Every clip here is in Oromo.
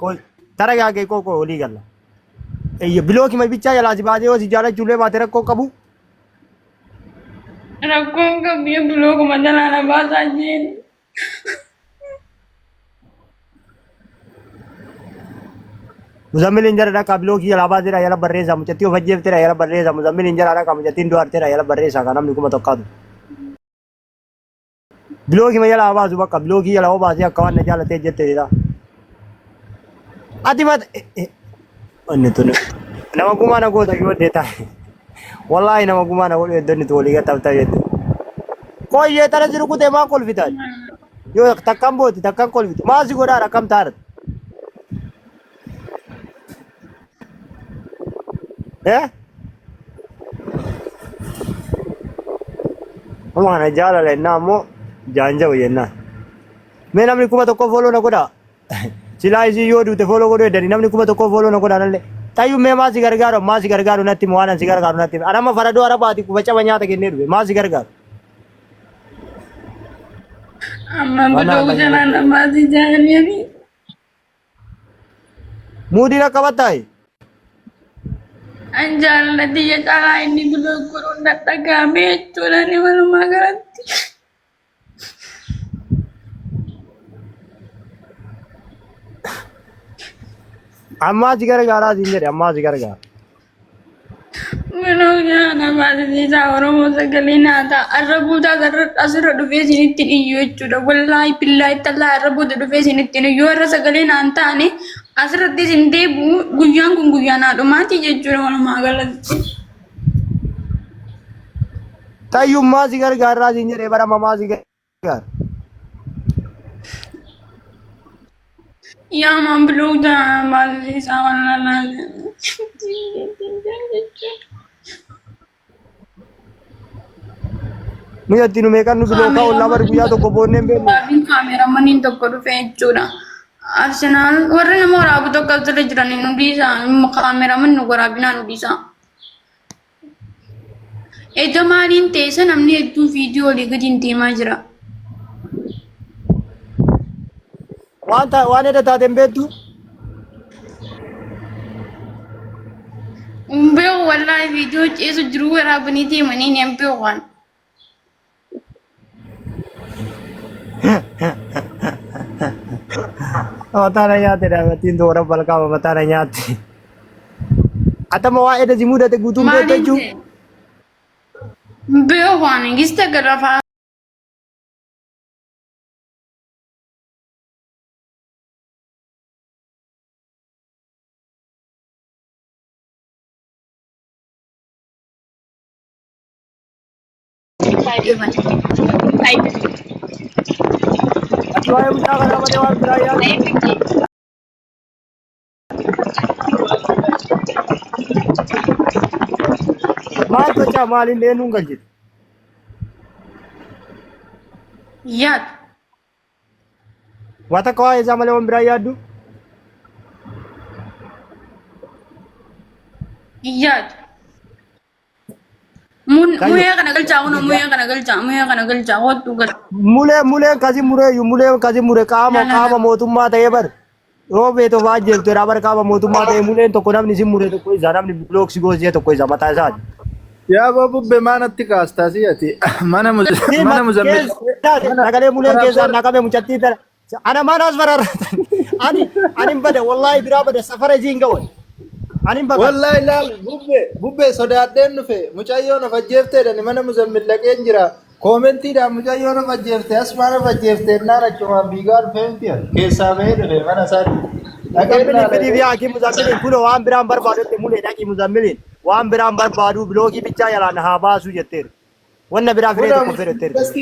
ቆይ ተረጋጋ ቆይ ሊገላ ብሎክ ብቻ ያላዚ ባዜ ወሲ ጃለቹ ላይ ማተረቆ ቀቡ ረኮን ከብ ብሎክ መደላና ባሳጂን ሙዘምል እንጀራ ዳካ ብሎክ ያላ ባዜራ ያላ በሬዛ ሙጨቲዮ ፈጀፍቴራ ያላ በሬዛ ሙዘምል እንጀራ ዳካ ሙጨቲን ዱአርቴራ ያላ በሬዛ ካናም ንኩመ ተቃዱ ብሎክ ያላ አባዙ በቃ ብሎክ ያላ አባዚ አካዋን ነጃለ ተጀቴራ አዲማት እንቱን ነመጉማ ነጎታ ይወደታ ወላሂ ነመጉማ ነው ወደን ተወሊ ገታብታየት ቆየ ተረዝሩ ኩቴ ማቆል ፊታል ዮ ተካምቦት ተካንቆል ፊት ማዚ ጎዳ ረከም ታርት Omana jala le namo janja wena. Me namni kuma to ko follow na koda. Sila isi yo du te follow kodo dari namni kuma to ko follow na koda nalle. Tayu me ma sigar garo natti moana sigar garo natti. Arama farado araba ati ku bacha banya ta genne du ma sigar garo. amma bedo jalan namazi jalan yani. Mudi na kabatai. Anjal nanti ya cara ini belum kurun data kami curang ni malu magaranti. Amma jigar gara jinjere amma jigar gara. Menurutnya nama sih orang masa kali nada Arabu dah asal ada face ini tini yo cuda wallahi billahi talla Arabu ada face ini tini yo rasa kali nanta ani asal ada jinde guyang ada mati je cuda malu magaranti. Tayu ma jigar gara jinjere bara mama jigar. Ya mam belum dah masih sama nana. Muya tinu mekan nu bilo ka ulla bar guya to ko bonne be Babin kamera manin to ko fe chura Arsenal warna nama rabu to kalsale jirani nu bisa kamera man nu gorabina nu bisa Edo marin tesa namni edu video liga jinti majra wanta wane da ta dembe tu Umbe wallahi video chesu juru rabani ti mani nempe wan bata nahi aate ra tin do orang balka bata nahi aate atama wa eda jimuda te gutum be teju Umbe wan gista garafa Tuai buta kara mane wa biraya mal to cha malin lenu ngajit Yat wata ko ay zamale wa biraya du Yat Muya kana galcha uno muya kana galcha hotu gal mule kazi mure kama motumma ta ebar robe to wajel to rabar kama motumma ta mule to konam ni simure to koi zanam ni blog sigos je to koi zamata sa Ya babu bemanati kastasi ati mana muzammil nagale mule ke za nakabe muchatti tar ana manas barar ani bade wallahi biraba de safare jinga won ani bade wallahi la bubbe sodaadden nufe mucayyo na fajjefte dani mana muzammil laqeen jira commenti da mucayyo na fajjefte asmana fajjefte nara chuma bigar femtiya kesa beede mana sari Fedi biya ki muzammilin kuno waan biraan barbaadete mule dhaqi muzammilin waan biraan barbaadu blogii bicha yalaan haa baasu jetteer wanna biraa firee tokko fedhetteer gosti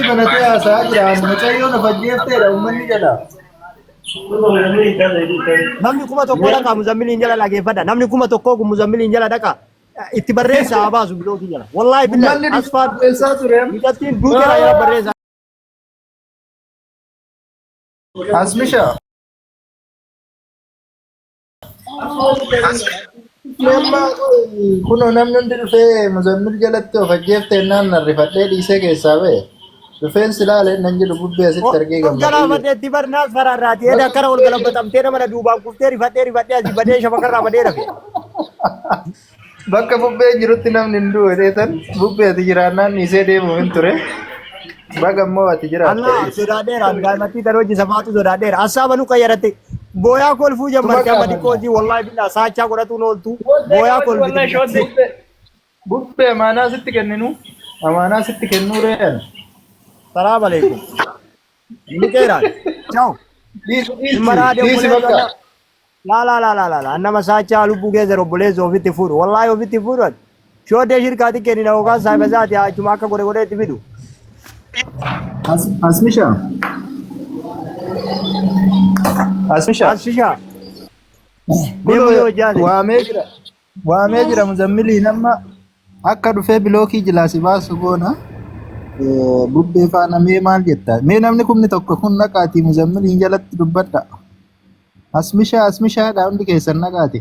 banate haasaa jira mucayyo na fajjefte da ummanni jala namni kuma tokko dhaqa muzammilin jala lageeffadha namni kuma tokko kun muzammilin jala dhaqa itti barreessa haa baasu blogii jala wallahi billahi asfaat eessa ture miidhagtiin duutera jala barreessa asmisha kuno namni hundi dhufee muzammil jalatti of ajjeefte naan narrifadhee dhiisee keessaa ba'e Rifeensi ilaalee nan jedhu bubbee asitti argee Jalaa gammadee. badheetti barnaas faraarraati. Edda akkana ol galabbatamtee nama na duubaan kuftee rifadhee asii badee shafakarraa badee rafe. Bakka bubbee jirutti namni hin du'e deetan bubbee ati jiraannaan dhiisee deemu hin ture. Baga immoo ati Allah jiraatte. sodaadheera daa'imatti tan hojii safaatu sodaadheera. Assaaba nu qayyaratte booyaa kolfuu jammarte amma xiqqootii wallahi billaa saachaa godhatuun ooltu booyaa kolfiti. Bubbee amaanaa sitti kenninu. Amaanaa sitti kennuu re'een. Salaam alaikum. Ni keeraan. Ciao. Dhiisi bakka. Nama saachaa lubbuu keessa obboleessa ofitti fuudhu. Wallahi ofitti fuudhan. Shoodee shirkaatti kennina yookaan saayiba isaati achuma akka godhe itti fidu. Asmisha. Asmisha. Asfishaa. Deemu yoo jaale. Waamee jira muzammilii nama akka dhufee bilookii jilaasi baasu goona. Bubbee faana mee maal jetta? Mee namni kumni tokko kun naqaati muzammiliin jalatti dubbadha. Asmishaa hundi keessan naqaati.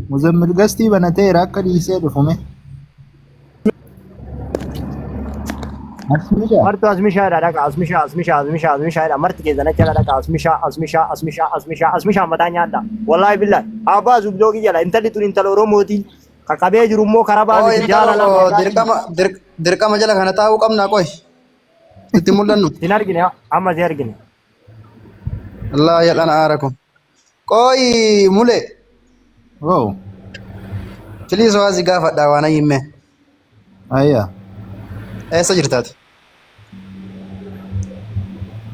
Muzammil gastii banateera akka dhiisee dhufume. Martu asmishaadha dhaqa asmishaa marti keessan acha dhaqa asmishaa mataa nyaadha. Wallahi billahi abbaasu bilookii jala intalli tun intala Oromootiin qaqqabee jiru immoo karaa baasii jaalala. Dirqama jala kana taa'uu qabna qoy. Itti mul'annu. Sin argine amma si argine. Allah yadhana aarakum. Qoy mule. Wow. Filiis waasi gaafadha waan himme. Ayya. Eessa jirtaati?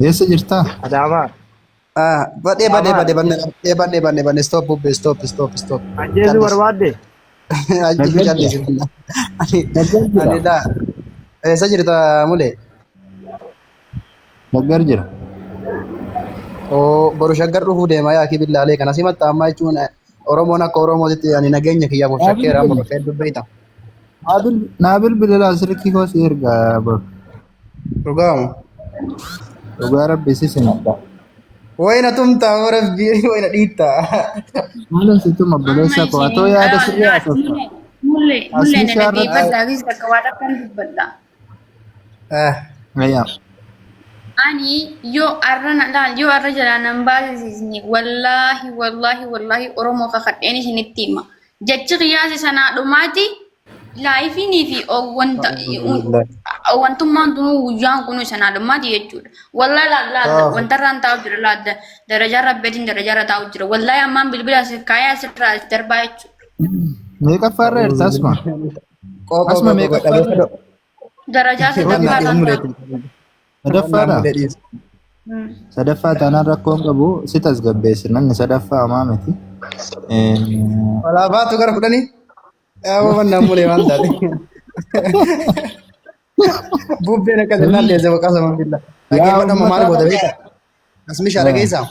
Eessa jirtaa? Adaamaa. Badhee stop bubbee stop. Ajjeesu barbaadde. Ajjeesu jalleessi. Ani daa. Eessa jirta mule? Shaggar jira. Boru shaggar dhufuu deema yaa kibillaalee kana simatti amma jechuun Oromoon akka Oromootitti ani nageenya kiyyaaf of shakkeera amma bakka hedduu beeyta. Naabil bililaa sirkii koos erga bor. Dhugaamu. Dhugaa rabbi si sinadha. Wayna tumtaa rabbii wayna dhiittaa. Maalin situ mabbalesa ko atoo yaada sirrii asofta. Mulle na dhaggeeffadhaa fi akka waan akkan dubbadha. Ayya. Ani yoo arra jalaan nan baasisne wallahi Oromoo kakadheen isinitti hima. Jechi qiyyaase sanaa dhumaati laayifiinii fi wantummaan tunuu guyyaan kunuu sanaa dhumaati jechuudha. Wallahi laalla wanta irraan taa'u jira laadda darajaa rabbeetiin darajaarra taa'u jira. Wallahi ammaan bilbila kaayaa asirraa darbaa jechuudha. Meeqaffaarra jirta asma? Asma meeqaffaarra? Darajaa sadaffaarra. Sadaffaadha? Sadaffaa taanaan rakkoon qabu si tasgabbeessi namni sadaffaa hamaa miti. Walaabaatu gara fudhanii yaa mannaan mulee waan taate. Bubbeen akka jennaan leessa maqaa sama billa. Dhaggeeffadhamu maal goota beeka? Asmishaa dhageessaa?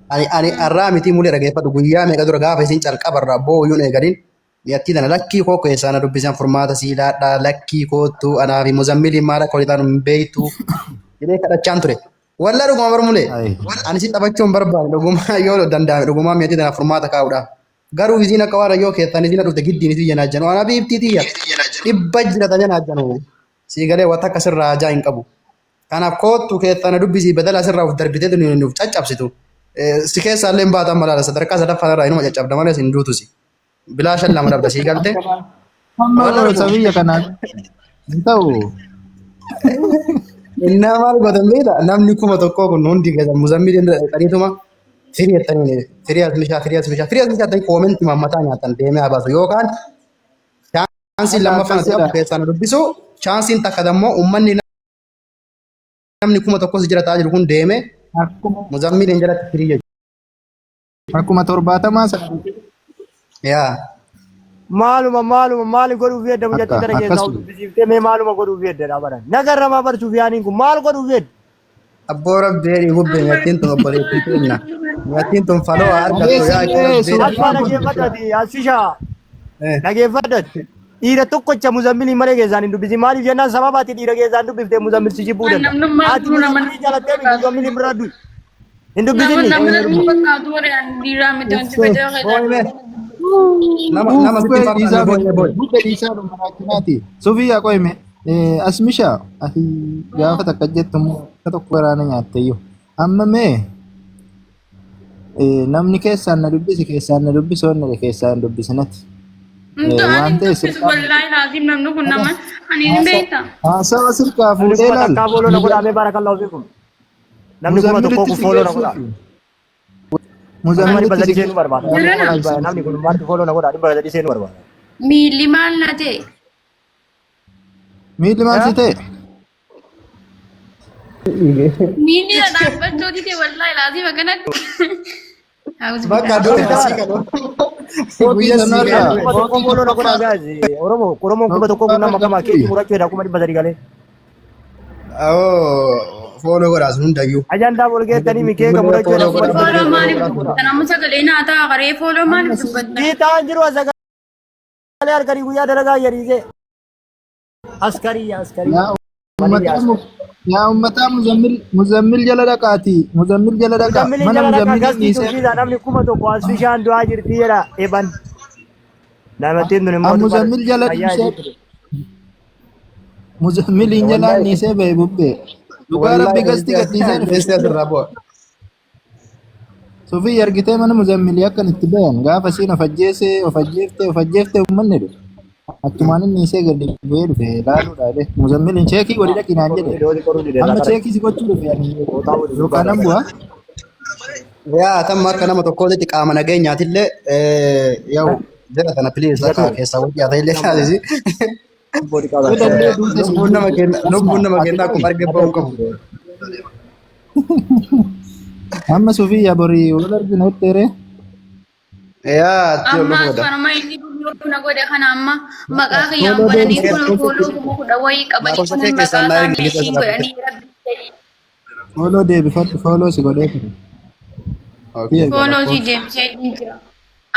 Ani arraa miti mulee dhaggeeffadhu guyyaa meeqa dura gaafa isin calqabarraa booyyuun eegaliin yattii tana lakkii koo keessaa na dubbisan furmaata siilaadhaa lakkii kootu anaa fi muzammiliin maal akka hojjetan hin beektu jedhee kadhachaan ture. Walla dhuguma barmulee ani si taphachuun barbaade dhugumaa yoo danda'ame dhugumaa meetii tana furmaata kaa'uudhaaf. Garuu isiin akka waan yoo keessan isiin dhufte giddiin isii janaa janu ana biiftii tiyya dhibba jirata janaa janu sii galee wata akka sirraa ajaa hin qabu. Kanaaf kootu keessan dubbisii badala sirraa of darbitee nuuf caccabsitu. Si keessaa illee baatan malaala sadarkaa sadaffaa irraa inuma caccabda malee sin duutusi. Bilaa shan lama dhabda sii galte. Sabiyya kanaan hin ta'u. Innaa maal gootan beekta namni kuma tokkoo kun hundi keessan muzammiliin dhaqaniituma firii jettanii firii asmishaa ta'e koomentii mammataa nyaatan deemee habaasu yookaan chaansiin lammaffaan asii keessaan dubbisu chaansiin takka dammoo uummanni namni kuma tokkos jira ta'aa jiru kun deemee muzammiliin jalatti firii jechuudha. Akkuma 70 sana. Yaa. Maali godhuuf yedda mucatti gara keessaa dubbisiiftee mee maaluma godhuuf yedda dhaabatan. Nagarramaa barsuuf yaaniin kun maal godhuuf yedda? Abboo rabbeerii bubbee nyattiin tun obboleettii kenna. Nyattiin tun faloo argattu yaa Asfaa dhageeffadhati asfishaa. Dhageeffadhati. Dhiira tokkocha muzammilii malee keessaan hin dubbisi maaliif jennaan sababaati dhiira keessaan dubbiftee muzammil si jibbuu danda'a. Ati muzammilii jalattee muzammilii biraa du'i. Hin dubbisinni. nama sitti fakkaatu boonye boy. Bubbee dhiisaa dhumaraakkinaati. Sufiyyaa qoyme. Asmisha ati gaafa takka jettumu akka tokko waraana nyaattayyo. Amma mee namni keessaan na dubbisi keessaan na dubbisoonni keessaan dubbisnati. Waan ta'e sirkaa wallahi laazim namni kun nama ani ni beekta. haasawa sirkaa Namni fuudhee kuma laal. takkaa follow na godhaa mee baarakallahu fiikum. Namni kuma tokko kun follow na godhaa. Namni Muzammilitti dhibba sadii si seenuu barbaada. Namni kun marti follow na godhaa dhibba sadii seenuu barbaada. Miilli maal na ta'e? miilli maal si ta'e? Miilli na dhaabbachooti ta'e wallahi laazim akkanatti. Bakka dole asii kan guyyaa sii Namni kan Kuma tokko follow na godhaa gaasi. Oromoon kuma tokko kun nama kama keetti murachuu jedha kuma dhibba sadii galee. fooloo godhaas hundayyuu. Ajandaa wal geettanii mikee kan murachuu jedha kuma dhibba Fooloo maaliif sadii. dubbatan? Amma sagalee naataa qaree fooloo maaliif dubbatan? Dhiitaan jiru sagalee harkanii guyyaa dalagaa yariisee. Askarii. yaa ummataa muzammil jala dhaqaati. Muzammil jala dhaqa. Muzammil Mana jala dhaqa muzammil gastii dhiisee. tursiisa namni kuma tokko as bishaan du'aa jirti jedha eban. Namattiin tun immoo Muzammil jala dhiisee. Muzammil hin jala dhiisee ba'e bubbee. Dhugaa rabbi gastii gadhiisee dhufe. Feestee asirraa bu'a. Sufii argitee mana muzammilii akkan itti bayan gaafa siin of ajjeeftee uummanni dhufe. Akkumaan inni isee gadi bu'ee dhufe ilaaluudhaale. Muzammiliin cheekii walii dhaqinaan jedhe. Amma cheekii si gochuu dhufe yookaan nan bu'aa. Yaa tamma akka nama tokkootti qaama nageenyaatillee yoo jira kana piliis akka keessaa wajjii haa ta'illee taasisi. Lubbuun nama kennaa akkuma argee ba'uu qabu. Amma Sufii yaa borii wal argina jetteere. Yaa ati Amma ol godha. asuma inni dubbatu na godhe kana amma maqaa kiyyaan godhanii kun fooloo kuma kudha wayii qabanii kun maqaa isaa miishiin godhanii rabbi. Fooloo deebifadhu fooloo si godhee ture. Fooloo si deemsee jira.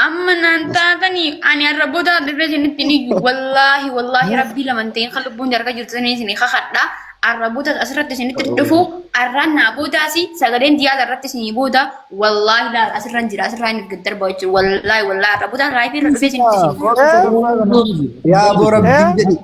Amma naan taatanii ani arraboota dirree isinitti ni wallaahi rabbii lamanteen kan lubbuun jarga jirtu isin kakadha. Arraboota asirratti isinitti dhufu arraan naa boodaasi sagaleen diyaa irratti isinii booda wallaahi laal asirraan jira asirraan erga darba jechuudha wallaahi arraboota raayifii irra dhufee isinitti isinii Yaa boo rabbiin jedhi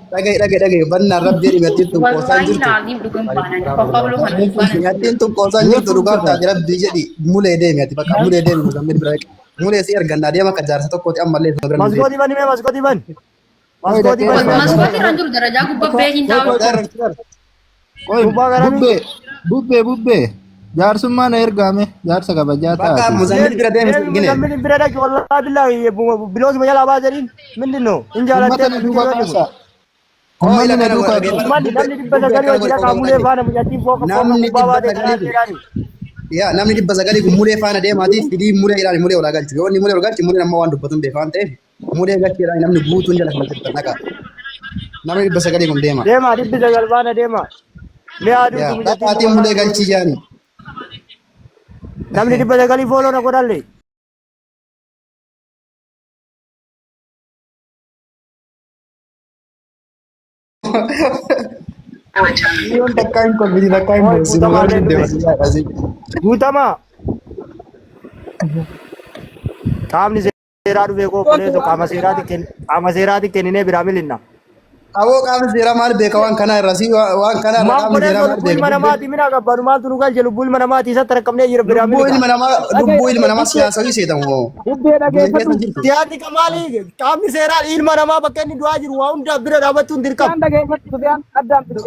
dhagaye bannaan rabbiin himattiin tunqoosaan wallaahi jirtu. laaliif dhugan baanaan qoqqobluu kan dhugan. Himattiin tunqoosaan jirtu dhugaaf taate rabbii jedhi mulee deemi ati bakka mulee deemi muzammil bira dhaqe. Mulee si ergannaa deema akka jaarsa tokkooti ammallee isa bira hin Maskootii bani mee maskootii bani. Maskootii bani. Maskootii irraan jiru darajaa gubbaa beekiin taa'u. Qoy bubbee jaarsummaa na ergaame jaarsa kabajaa Bakka taate. muzammil bira deemi gine. Muzammil bira dhaqi wallahi billahi biloosuma jalaa baasaniin mindin no hin jaalattee Uummata na duuba kaasa. Oh, Uummanni ila na kana duukaa godha. Namni dhibba sagalii hojii dhaqaa mulee faana mucattiin fooqa Namni gubbaa baatee dhibba kanaa sagalii. jedhaani. Yaa namni 900 kun mulee faana deemaatiif fidii mulee ilaali mulee olaa galchu. Yoo inni mulee olaa galchu mulee amma waan dubbatu hin beekan ta'eef mulee galchi ilaali namni guutuun jala kan ta'e naqa. Namni 900 kun deema. Deema dhibbi sagal faana deema. Mee Yaa aduutu dhaqaatiin mulee galchii jaani. namni dhibba sagalii fooloo na godhalle. Yoon takkaa hin kolfini takkaa hin boonsinu warri deemanii yaadhasi. Guutamaa. Qaamni seeraa dhufee qopheessu qaama seeraati kenninee biraa milinna. Awoo qaamni seeraa maal beeka waan kanaa irrasi waan kanaa irra Maal qaamni seeraa maal godhee ilma beeka. namaati mina gabbanu maaltu nu galche lubbuu ilma namaati isatti rakkabnee jira biraa milinna. Lubbuu ilma namaa siyaasawii seetamu. Siyaasni kamaalii qaamni seeraa ilma namaa bakka inni du'aa jiru waa hunda bira dhaabbachuun dirqama.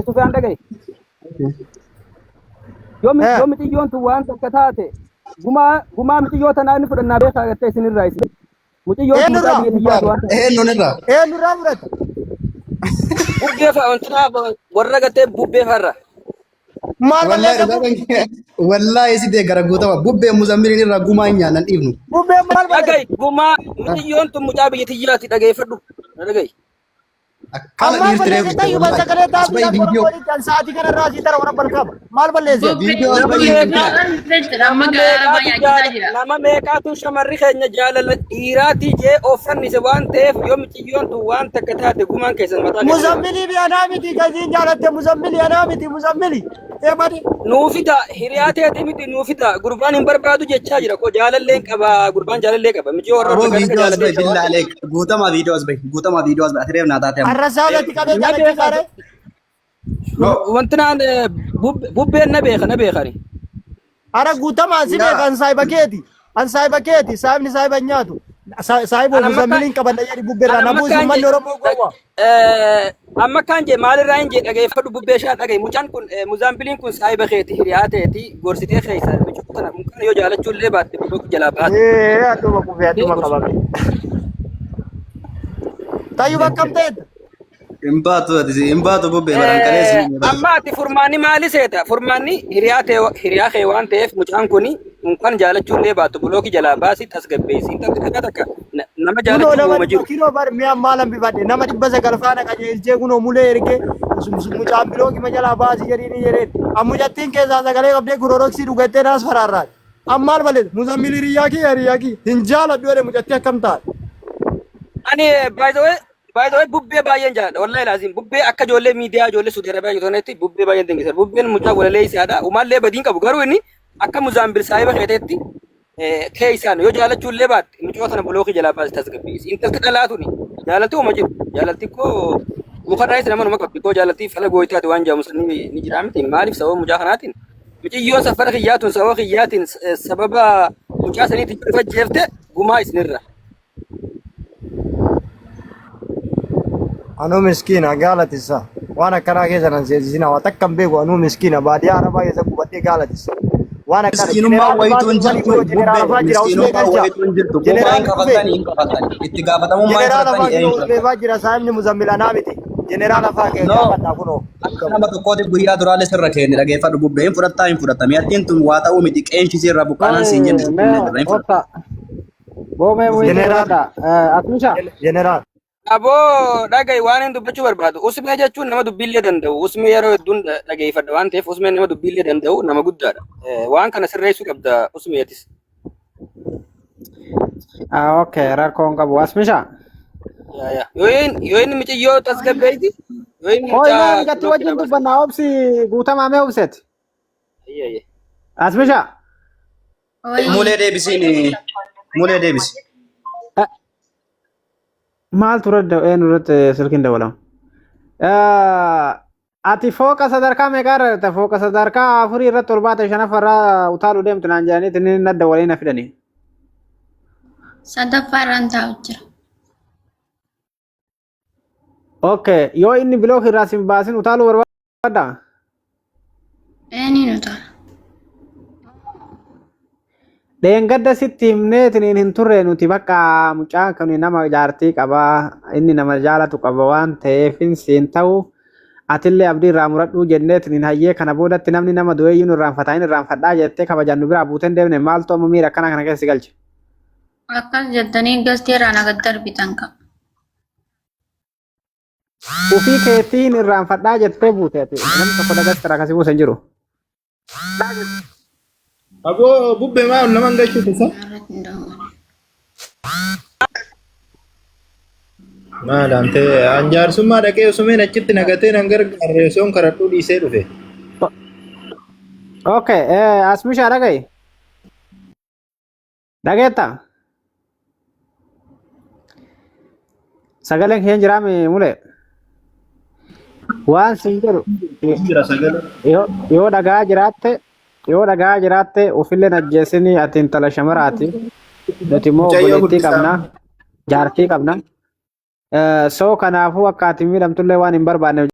Sufyaan dhagaye. Yoo mixiyyoon tun waan takka taate gumaa mixiyyoota tanaa inni fudhannaa beekaa gattee isinirraa isin. Mixiyyoon tun mucaa biyya tiyyaatu waan ta'eef. Eenyuun irraa? Eenyurraa fudhata? Bubbee fa'a wantoota warra gattee bubbee fa'arra. Maal Wallaahi balleessa? dhugaa wallaahi si deeggara guutama bubbee muzammiliin irraa gumaa hin nyaannan dhiifnu. Bubbeen maal balleessa? Dhagaye gumaa mixiyyoon tun mucaa biyya tiyyaati dhageeffadhu. Dhagaye. Akkana Maal dhiirtiree balleessa ta'uu ban sagalee Asbayi taa'uu viidiyoo. kan sa'aatii kanarraa asii tara warra balqaba. Maal balleessa? Nama meeqaatu shamarri keenya jaalala dhiiraati jee oofannise waan ta'eef yoo mixiyyoon tun waan takka taate gumaan keessan mataa keessan. Muzammilii fi anaa miti gaziin jaalatte muzammilii anaa miti muzammilii. Eebadi. Nuufita hiriyaa ta'eeti miti nuufita gurbaan hin barbaadu jechaa jira ko jaalallee qaba gurbaan jaalallee qaba mijoo warra Aboo akka viidiyoo as bahi jaalallee billaalee guutamaa viidiyoo as bahi ati reef naa taate amma. Arrasaa gati qabee jaalachiisaare. wanti naan bubbeen na beekani. Ara guutamaa si beeka an saahiba keeti. An saahiba keeti. Saahibni saahiba hin nyaatu. Saahiba muzammiliin qaban jedhi bubbeerraa nabuu uummanni Oromoo gowwaa. Amma kan je maalirraa hin je dhageeffadhu bubbee shaan dhagaye mucaan kun muzaambiliin kun saahiba keeti hiriyaa ta'eeti gorsitee keessa michuu kana mukaan yoo jaalachuu illee baatte bubbee jalaa baate. Adduma kufee adduma qabame. Tayyuu bakkam ta'edha. Imbaatu bubbee barankalee amma ati furmaanni maali seeta furmaanni hiriyaa kee waan ta'eef mucaan kuni mukaan jaalachuu illee baattu bulookii jalaa baasii tasgabbeessii takka nama jaalachuu uuma jiru. Kinoo bar mi'a maalan bifadhe nama 900 faana qajeelchee kunoo mulee ergee mucaan bilookii jalaa baasii jedhini jedheen ammucattiin keessaa sagalee qabdee guroroksii dhugattee naas faraarraati. Ammaal malee muzammil hiriyaa kii hin jaaladhu jedhe mucattii akkam taate. Ani by the way bubbee baay'een jaalladha wallahi laazim bubbee akka ijoollee miidiyaa ijoollee Saudi Arabiyaa jiranitti bubbee baay'een dinqisiisa bubbeen mucaa walalee isaadha umaallee badiin qabu garuu inni akka muzaambil saahiba keeteetti kee isaan yoo jaalachuu illee baatte mucaa sana bulookii jalaa baasii tasgabbeessi intalti dhalaatuni jaalalti uma jiru jaalalti koo mukarraa isa nama qabdi koo jaalalti fala gooyitaati waan jaamu sanni ni jira miti maaliif sababa mucaa kanaatiin muciyyoon safara kiyyaatuun sababa kiyyaatiin sababa mucaa saniitiin fajjeefte gumaa isinirra. Anu miskiina gaalatisa waan akkanaa keessa nan seensisina waa takka hin beeku anu miskiina baadiyyaa arabaa keessa qubadhee gaalatisa waan akkana miskiinummaa wayituu hin jirtu miskiinummaa wayituu hin jirtu bubbeen qabatanii hin qabatanii itti gaafatamummaa hin fudhatanii eenyu jira saayimni muzammilanaa miti jeneraal afaa kee gaafadhaa kunoo akka nama tokkootiif guyyaa duraalee sirra keenne dhageeffadhu bubbee hin fudhattaa hin fudhatamee attiin tun waa ta'uu miti qeenshii sirra buqqaanan siin jenne jeneraal Aboo dhagaye waan hin dubbachuu barbaadu. Usmee jechuun nama dubbiillee danda'u. Usmee yeroo hedduun dhageeffadha waan ta'eef usmee nama dubbiillee danda'u nama guddaadha. Waan kana sirreessuu qabda usmeetis. Okay, rakkoon qabu. Asmisha. Yoo inni miiciyyoo tasgabbeeyti. Yoo inni mucaa gatti wajjin dubbannaa obsi guutamaa mee obseeti. Asmisha. Mulee deebisiin mulee deebisi. Maal turre irratti silkiin dabalama. Ati fooqa sadarkaa meeqaa irra fooqa sadarkaa 4 irratti 75 irraa utaaluu deemtu naan jedhaniiti inni nadda waliin na fidanii. Sadaffaa irraan taa'u jira. Okay, yoo inni bilook irraa sin baasin utaaluu barbaadda? Ni utaala. Leengadda sitti himneetiin hin turre nuti bakka mucaan kun nama jaartii qabaa inni nama jaalatu qaba waan ta'eef siin ta'u atillee abdii irraa muradhuu jenneetiin hayyee kana boodatti namni nama du'eeyyuun irraanfataa inni irraanfadhaa jettee kabajan nu biraa buuteen deemne maaltu amma miira akkana kana keessa galche. Akkas jettanii gastii irraan aga darbitan qaba. Ufii keetiin irraanfadhaa jettee buuteeti namni tokko dagasti irraa kasii buusan jiru. Aboo bubbee maa nama hin galchu tisa? Maalaan ta'e anjaarsummaa dhaqee osumeen achitti nagatee nan gargaarre osoon karadhuu dhiisee dhufe. Okay, Asmishaa dhagaye. Dhageetta? Sagaleen kee jiraame mule. Waan sin jedhu yoo dhagaa jiraatte ofillee najjeessinii ati intala shamaraati. Nuti immoo obboleettii qabna, jaartii qabna. Soo kanaafuu akka ati miidhamtullee waan hin barbaanne